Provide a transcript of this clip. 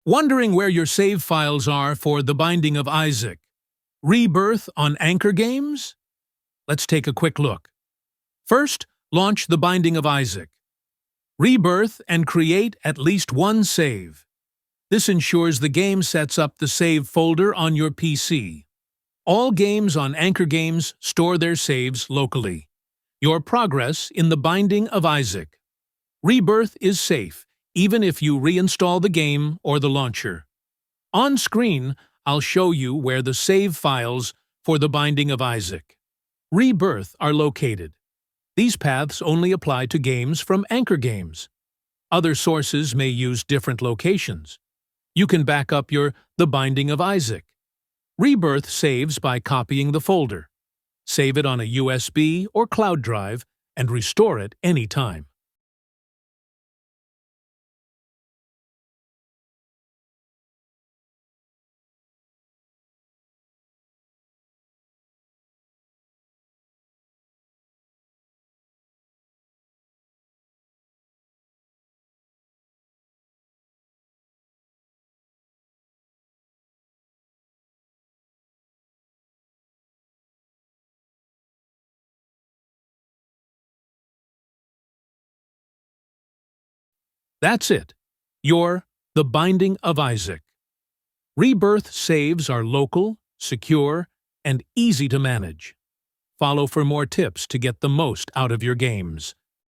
Wondering where your save files are for The Binding of Isaac? Rebirth on AnkerGames? Let's take a quick look. First, launch The Binding of Isaac. Rebirth and create at least one save. This ensures the game sets up the save folder on your PC. All games on AnkerGames store their saves locally. Your progress in The Binding of Isaac. Rebirth is safe, even if you reinstall the game or the launcher. On screen, I'll show you where the save files for The Binding of Isaac. Rebirth are located. These paths only apply to games from AnkerGames. Other sources may use different locations. You can back up your The Binding of Isaac. Rebirth saves by copying the folder. Save it on a USB or cloud drive and restore it anytime. That's it. You're The Binding of Isaac. Rebirth saves are local, secure, and easy to manage. Follow for more tips to get the most out of your games.